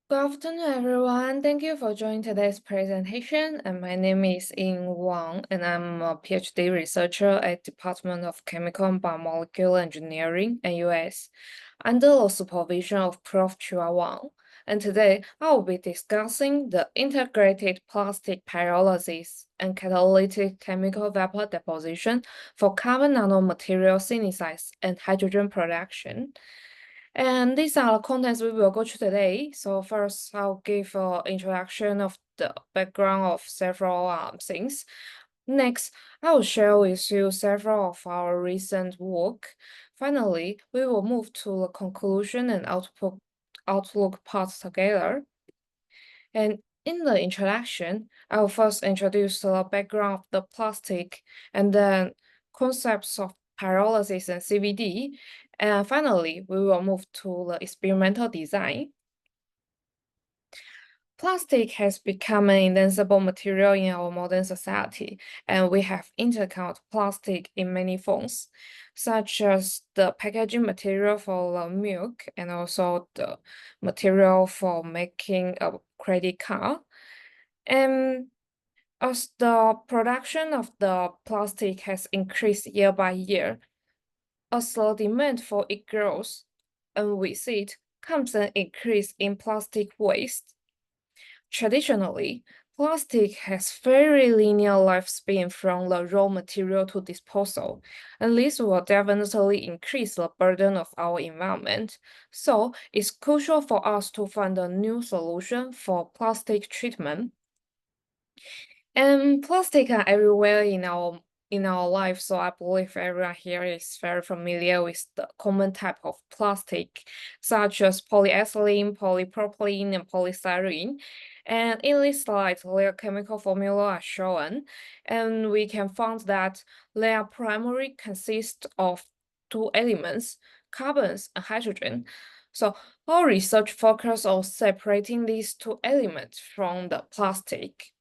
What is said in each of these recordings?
Good afternoon, everyone. Thank you for joining today's presentation. And my name is Yiying Wang, and I'm a PhD researcher at Department of Chemical and Biomolecular Engineering at US, under the supervision of Prof. Chua Wang. And today, I will be discussing the integrated plastic pyrolysis and catalytic chemical vapor deposition for carbon nanomaterial synthesis and hydrogen production. And these are the contents we will go through today. So first, I'll give an introduction of the background of several things. Next, I will share with you several of our recent work. Finally, we will move to the conclusion and outlook parts together. And in the introduction, I will first introduce the background of the plastic and then concepts of pyrolysis and CVD. And finally, we will move to the experimental design. Plastic has become an indispensable material in our modern society, and we have encountered plastic in many forms, such as the packaging material for the milk and also the material for making a credit card. And as the production of the plastic has increased year by year, as the demand for it grows, and with it comes an increase in plastic waste. Traditionally, plastic has very linear lifespan from the raw material to disposal, and this will definitely increase the burden of our environment. So it's crucial for us to find a new solution for plastic treatment. And plastic are everywhere in our life, so I believe everyone here is very familiar with the common type of plastic, such as polyethylene, polypropylene, and polystyrene. And in this slide, their chemical formula are shown, and we can find that their primary consist of two elements, carbons and hydrogen. So our research focus on separating these two elements from the plastic.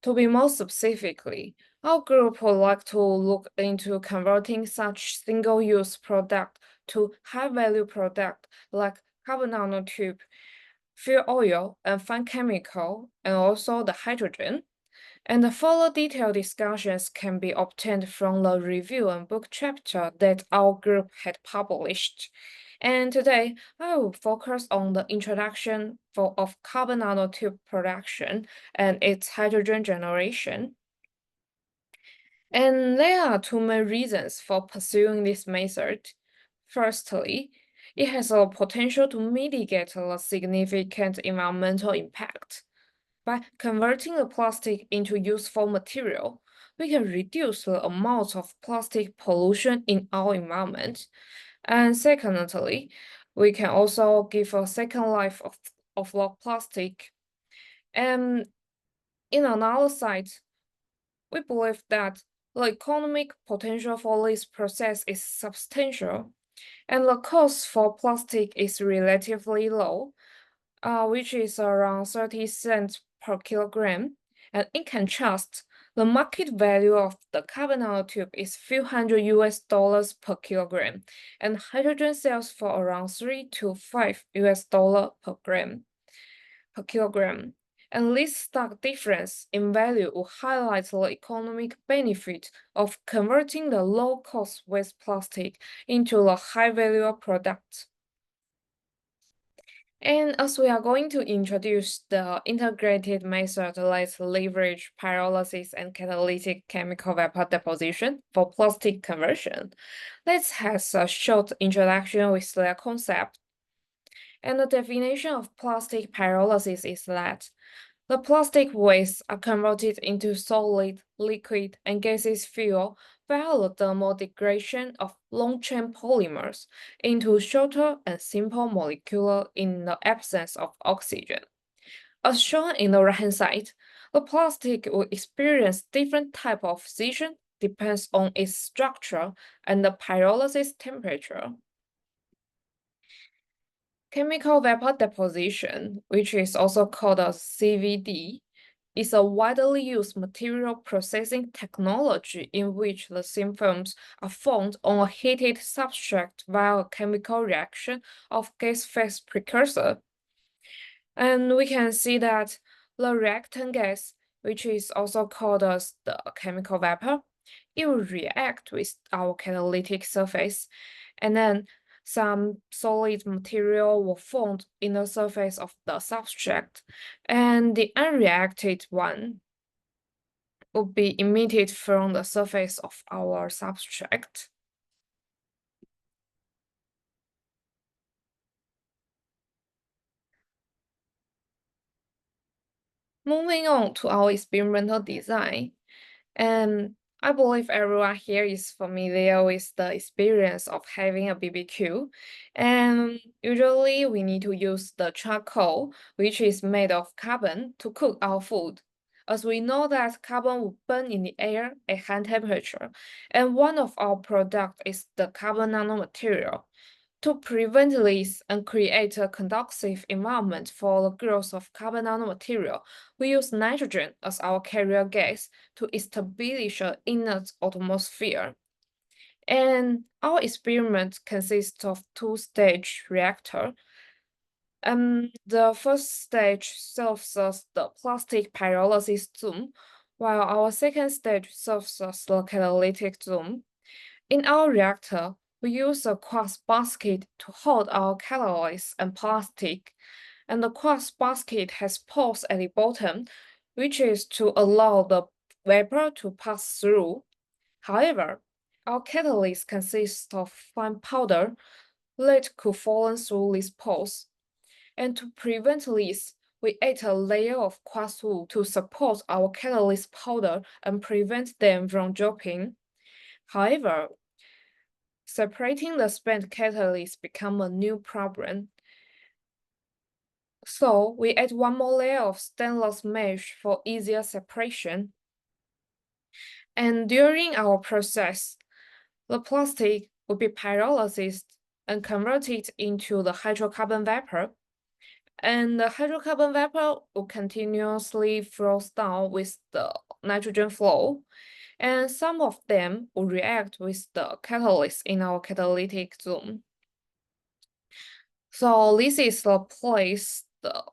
To be more specifically, our group would like to look into converting such single-use product to high-value product like carbon nanotube, fuel oil, and fine chemical, and also the hydrogen. And the further detailed discussions can be obtained from the review and book chapter that our group had published. And today, I will focus on the introduction of carbon nanotube production and its hydrogen generation. And there are two main reasons for pursuing this method. Firstly, it has a potential to mitigate a significant environmental impact. By converting the plastic into useful material, we can reduce the amount of plastic pollution in our environment. And secondly, we can also give a second life of the plastic. And in another side, we believe that the economic potential for this process is substantial, and the cost for plastic is relatively low, which is around 30 cents per kilogram. And in contrast, the market value of the carbon nanotube is few hundred US dollars per kilogram, and hydrogen sells for around 3 to 5 US dollars per kilogram. And this stark difference in value will highlight the economic benefit of converting the low-cost waste plastic into a high-value product. And as we are going to introduce the integrated method that leverage pyrolysis and catalytic chemical vapor deposition for plastic conversion, let's have a short introduction with the concept. And the definition of plastic pyrolysis is that the plastic wastes are converted into solid, liquid, and gaseous fuel via the thermal degradation of long-chain polymers into shorter and simple molecules in the absence of oxygen. As shown in the right-hand side, the plastic will experience different type of fission depends on its structure and the pyrolysis temperature. Chemical vapor deposition, which is also called a CVD, is a widely used material processing technology in which the thin films are formed on a heated substrate via a chemical reaction of gas phase precursor. And we can see that the reactant gas, which is also called as the chemical vapor, it will react with our catalytic surface, and then some solid material will form in the surface of the substrate, and the unreacted one will be emitted from the surface of our substrate. Moving on to our experimental design, and I believe everyone here is familiar with the experience of having a BBQ. And usually we need to use the charcoal, which is made of carbon, to cook our food. As we know that carbon will burn in the air at high temperature, and one of our products is the carbon nanomaterial. To prevent this and create a conducive environment for the growth of carbon nanomaterial, we use nitrogen as our carrier gas to establish an inert atmosphere. And our experiment consists of two-stage reactor. The first stage serves as the plastic pyrolysis zone, while our second stage serves as the catalytic zone. In our reactor, we use a quartz basket to hold our catalyst and plastic, and the quartz basket has pores at the bottom, which is to allow the vapor to pass through. However, our catalyst consists of fine powder that could fall through these pores, and to prevent this, we add a layer of quartz wool to support our catalyst powder and prevent them from dropping. However, separating the spent catalyst become a new problem. So we add one more layer of stainless mesh for easier separation. And during our process, the plastic will be pyrolyzed and converted into the hydrocarbon vapor. And the hydrocarbon vapor will continuously flow down with the nitrogen flow. And some of them will react with the catalyst in our catalytic zone. So this is the place the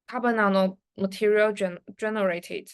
carbon nanomaterial generated,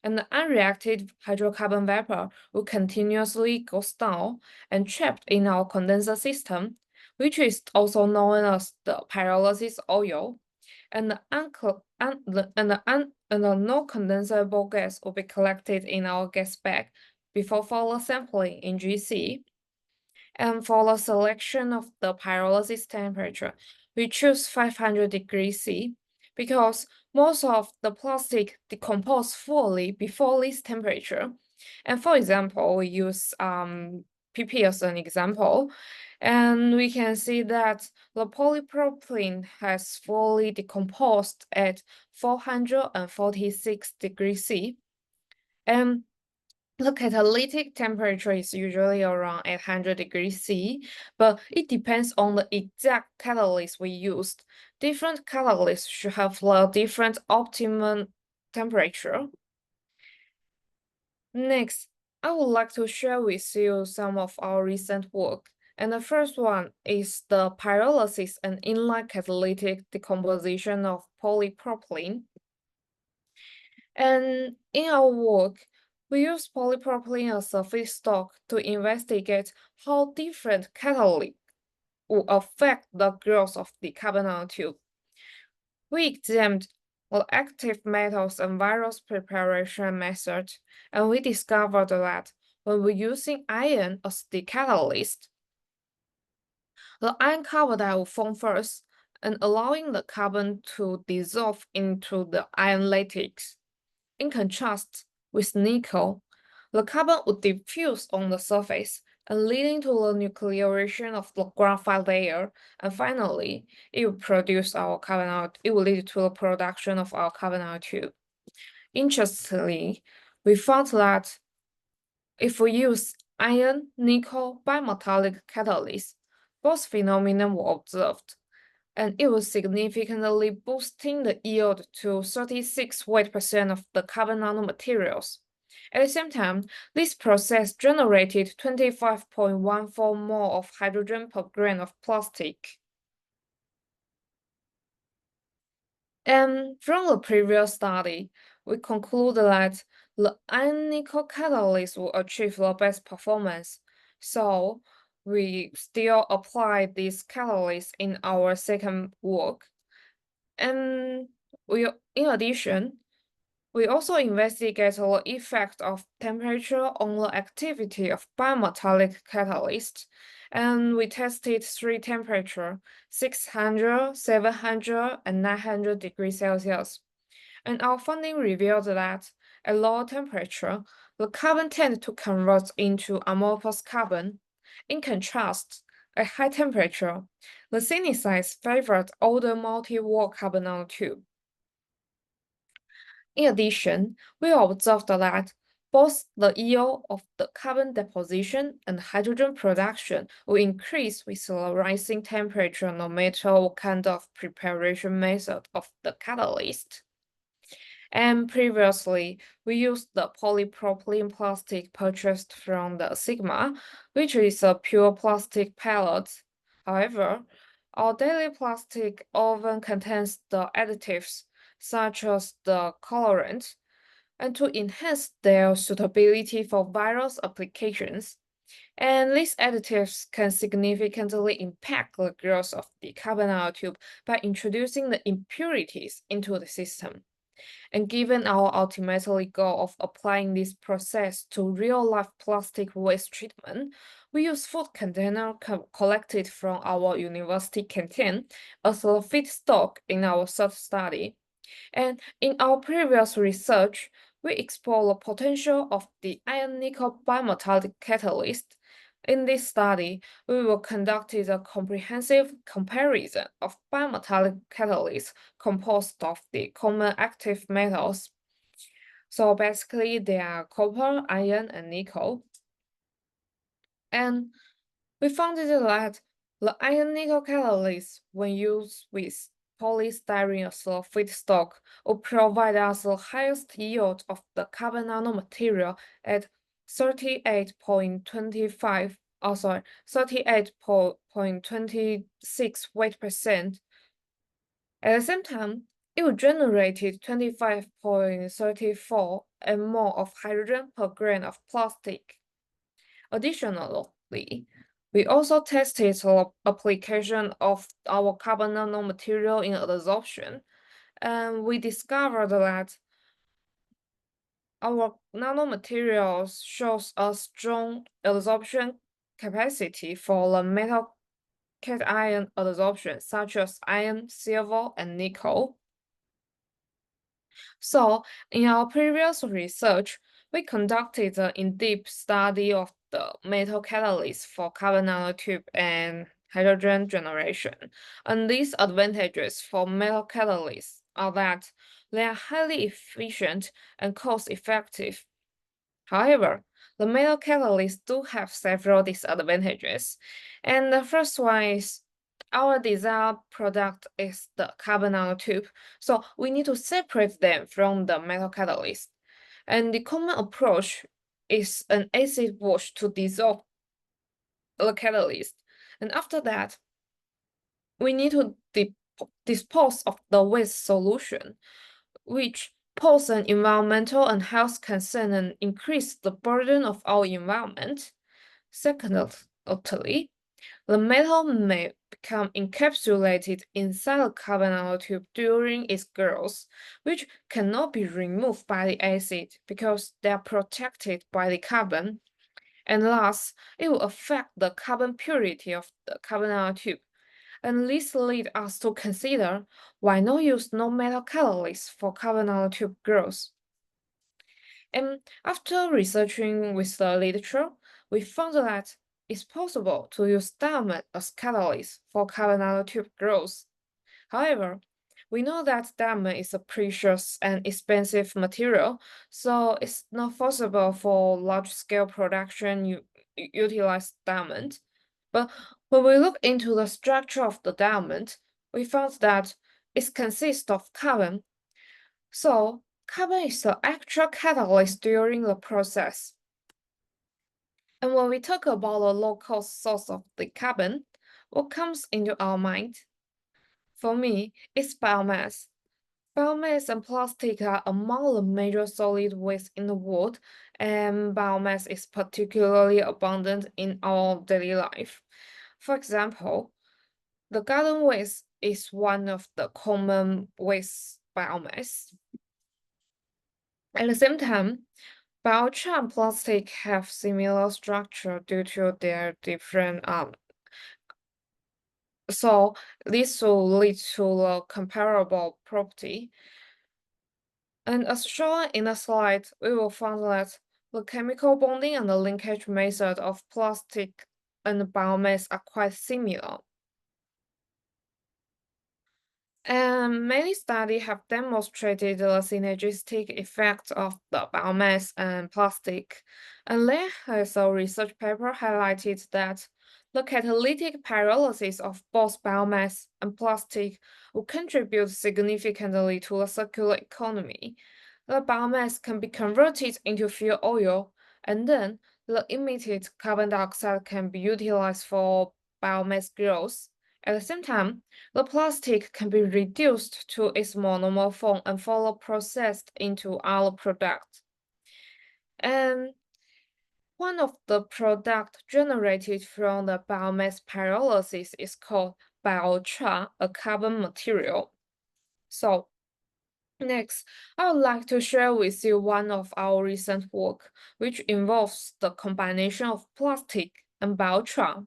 and the unreacted hydrocarbon vapor will continuously go down and trapped in our condenser system, which is also known as the pyrolysis oil, and the no condensable gas will be collected in our gas bag before further sampling in GC. And for the selection of the pyrolysis temperature, we choose 500 degrees C because most of the plastic decompose fully before this temperature. And for example, we use PP as an example, and we can see that the polypropylene has fully decomposed at 446 degrees C. And the catalytic temperature is usually around 800 degrees C, but it depends on the exact catalyst we used. Different catalysts should have a different optimum temperature. Next, I would like to share with you some of our recent work. And the first one is the pyrolysis and inline catalytic decomposition of polypropylene. And in our work, we use polypropylene as a feedstock to investigate how different catalysts will affect the growth of the carbon nanotube. We examined the active metals and virus preparation methods, and we discovered that when we're using iron as the catalyst, the iron carbide will form first and allowing the carbon to dissolve into the iron lattice. In contrast with nickel, the carbon would diffuse on the surface and leading to the nuclearization of the graphite layer. And finally, it will produce our it will lead to the production of our carbon nanotube. Interestingly, we found that if we use iron nickel bimetallic catalysts, both phenomena were observed, and it was significantly boosting the yield to 36 weight% of the carbon nanomaterials. At the same time, this process generated 25.14 mole of hydrogen per grain of plastic. And from the previous study, we conclude that the iron nickel catalyst will achieve the best performance. So we still apply this catalyst in our second work. And in addition, we also investigate the effect of temperature on the activity of bimetallic catalyst. And we tested three temperature, 600, 700, and 900 degrees Celsius. And our finding revealed that at lower temperature, the carbon tends to convert into amorphous carbon. In contrast, at high temperature, the synthesize favored older multi-wall carbon nanotube. In addition, we observed that both the yield of the carbon deposition and hydrogen production will increase with the rising temperature no matter what kind of preparation method of the catalyst. And previously, we used the polypropylene plastic purchased from the Sigma, which is a pure plastic pellet. However, our daily plastic often contains the additives such as the colorant, and to enhance their suitability for virus applications. And these additives can significantly impact the growth of the carbon nanotube by introducing the impurities into the system. And given our ultimately goal of applying this process to real-life plastic waste treatment, we use food container collected from our university canteen as a feedstock in our third study. And in our previous research, we explore the potential of the iron-nickel bimetallic catalyst. In this study, we will conduct a comprehensive comparison of bimetallic catalysts composed of the common active metals. So basically, they are copper, iron, and nickel. And we found that the iron nickel catalyst, when used with polystyrene as a feedstock, will provide us the highest yield of the carbon nanomaterial at 38.25, 38.26 weight percent. At the same time, it will generate 25.34 and more of hydrogen per grain of plastic. Additionally, we also tested the application of our carbon nanomaterial in adsorption, and we discovered that our nanomaterials shows a strong adsorption capacity for the metal cation adsorption, such as iron, silver, and nickel. So, in our previous research, we conducted an in-depth study of the metal catalyst for carbon nanotube and hydrogen generation. And these advantages for metal catalysts are that they are highly efficient and cost-effective. However, the metal catalysts do have several disadvantages. And the first one is our desired product is the carbon nanotube, so we need to separate them from the metal catalyst. And the common approach is an acid wash to dissolve the catalyst. And after that, we need to dispose of the waste solution, which pose an environmental and health concern and increase the burden of our environment. Secondly, the metal may become encapsulated inside the carbon nanotube during its growth, which cannot be removed by the acid because they are protected by the carbon. And last, it will affect the carbon purity of the carbon nanotube. And this leads us to consider why not use non-metal catalysts for carbon nanotube growth. And after researching with the literature, we found that it's possible to use diamond as catalyst for carbon nanotube growth. However, we know that diamond is a precious and expensive material, so it's not possible for large-scale production utilize diamond. But when we look into the structure of the diamond, we found that it consists of carbon. So carbon is the actual catalyst during the process. And when we talk about the low-cost source of the carbon, what comes into our mind? For me, it's biomass. Biomass and plastic are among the major solid waste in the world, and biomass is particularly abundant in our daily life. For example, the garden waste is one of the common waste biomass. At the same time, biochar and plastic have similar structure due to their different so this will lead to a comparable property. And as shown in the slide, we will find that the chemical bonding and the linkage method of plastic and biomass are quite similar. And many studies have demonstrated the synergistic effect of the biomass and plastic. And there has a research paper highlighted that the catalytic pyrolysis of both biomass and plastic will contribute significantly to the circular economy. The biomass can be converted into fuel oil, and then the emitted carbon dioxide can be utilized for biomass growth. At the same time, the plastic can be reduced to its monomer form and further processed into other products. And one of the products generated from the biomass pyrolysis is called biochar, a carbon material. So, next, I would like to share with you one of our recent work, which involves the combination of plastic and biochar.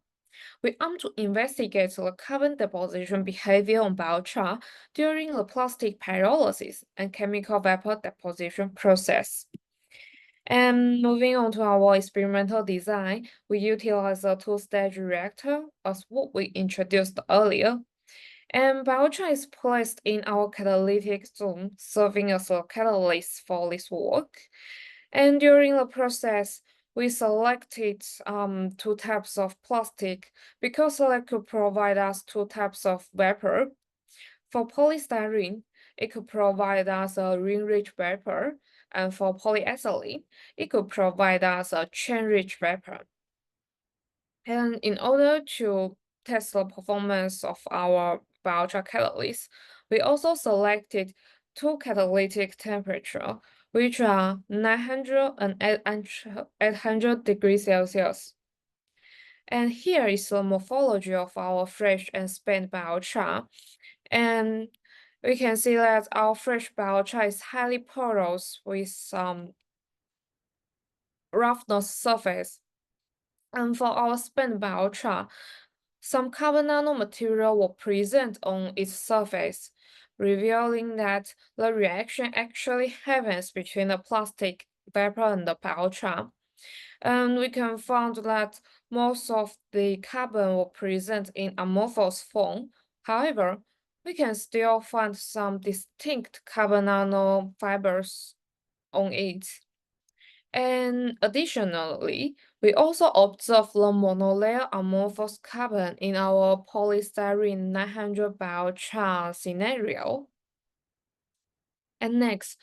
We aim to investigate the carbon deposition behavior on biochar during the plastic pyrolysis and chemical vapor deposition process. And moving on to our experimental design, we utilize a two-stage reactor as what we introduced earlier. And biochar is placed in our catalytic zone, serving as a catalyst for this work. And during the process, we selected two types of plastic because they could provide us two types of vapor. For polystyrene, it could provide us a ring-rich vapor, and for polyethylene, it could provide us a chain-rich vapor. And in order to test the performance of our biochar catalyst, we also selected two catalytic temperature, which are 900 and 800 degrees Celsius. And here is the morphology of our fresh and spent biochar. And we can see that our fresh biochar is highly porous with some roughness surface. And for our spent biochar, some carbon nanomaterial will present on its surface, revealing that the reaction actually happens between the plastic vapor and the biochar. And we can find that most of the carbon will present in amorphous form. However, we can still find some distinct carbon nanofibers on it. And additionally, we also observe the monolayer amorphous carbon in our polystyrene 900 biochar scenario. And next,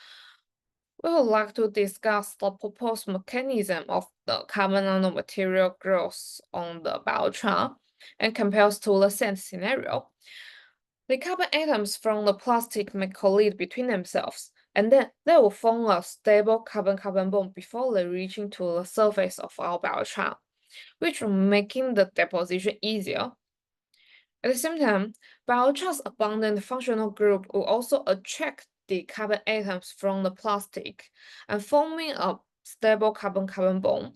we would like to discuss the proposed mechanism of the carbon nanomaterial growth on the biochar and compares to the sand scenario. The carbon atoms from the plastic may collide between themselves, and then they will form a stable carbon-carbon bond before they reaching to the surface of our biochar, which will making the deposition easier. At the same time, biochar's abundant functional group will also attract the carbon atoms from the plastic and forming a stable carbon-carbon bond.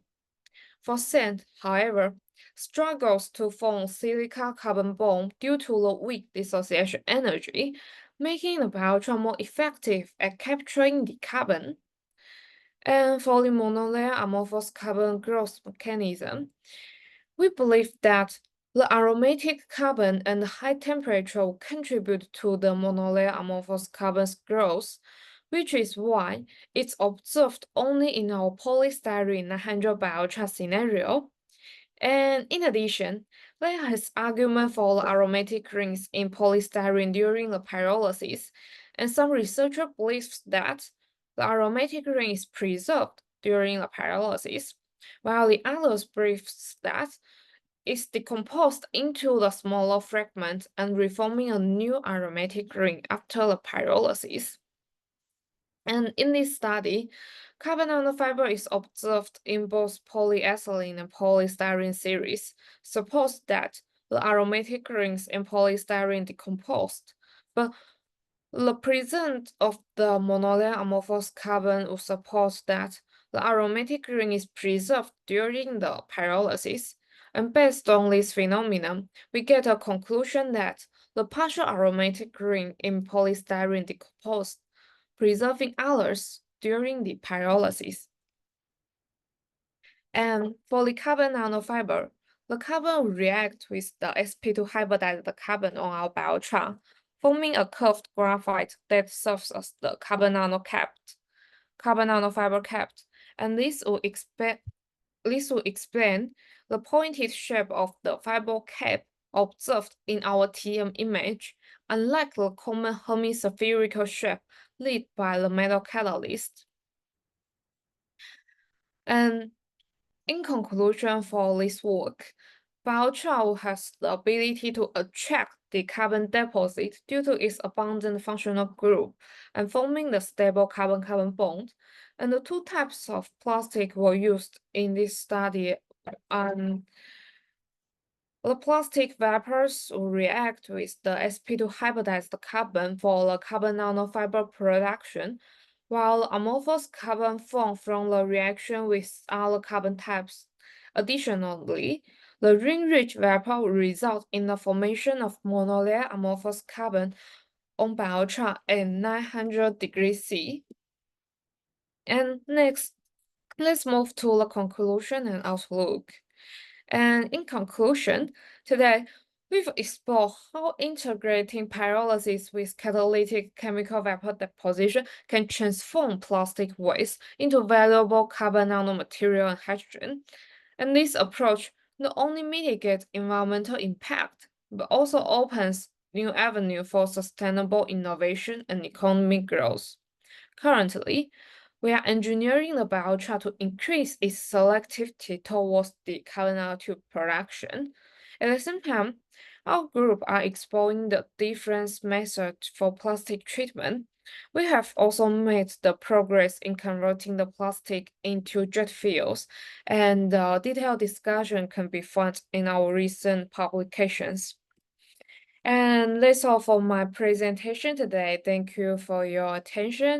For sand, however, struggles to form silica carbon bond due to the weak dissociation energy, making the biochar more effective at capturing the carbon. And for the monolayer amorphous carbon growth mechanism, we believe that the aromatic carbon and high temperature will contribute to the monolayer amorphous carbon's growth, which is why it's observed only in our polystyrene 900 biochar scenario. And in addition, there is argument for the aromatic rings in polystyrene during the pyrolysis, and some researcher believes that the aromatic ring is preserved during the pyrolysis, while the others believes that is decomposed into the smaller fragments and reforming a new aromatic ring after the pyrolysis. And in this study, carbon nanofiber is observed in both polyethylene and polystyrene series, supports that the aromatic rings in polystyrene decomposed, but the presence of the monolayer amorphous carbon would support that the aromatic ring is preserved during the pyrolysis. And based on this phenomenon, we get a conclusion that the partial aromatic ring in polystyrene decomposed, preserving others during the pyrolysis. And for the carbon nanofiber, the carbon will react with the sp2 hybridized carbon on our biochar, forming a curved graphite that serves as the carbon nanofiber capped, and this will explain the pointed shape of the fiber cap observed in our TM image, unlike the common hemispherical shape lit by the metal catalyst. And in conclusion for this work, biochar has the ability to attract the carbon deposit due to its abundant functional group and forming the stable carbon-carbon bond. And the two types of plastic were used in this study. The plastic vapors will react with the sp2 hybridized carbon for the carbon nanofiber production, while amorphous carbon formed from the reaction with other carbon types. Additionally, the ring-rich vapor will result in the formation of monolayer amorphous carbon on biochar at 900 degrees C. And next, let's move to the conclusion and outlook. And in conclusion, today we've explored how integrating pyrolysis with catalytic chemical vapor deposition can transform plastic waste into valuable carbon nanomaterial and hydrogen. And this approach not only mitigates environmental impact, but also opens new avenue for sustainable innovation and economic growth. Currently, we are engineering the biochar to increase its selectivity towards the carbon nanotube production. At the same time, our group are exploring the different methods for plastic treatment. We have also made the progress in converting the plastic into jet fuels, and detailed discussion can be found in our recent publications. And that's all for my presentation today. Thank you for your attention.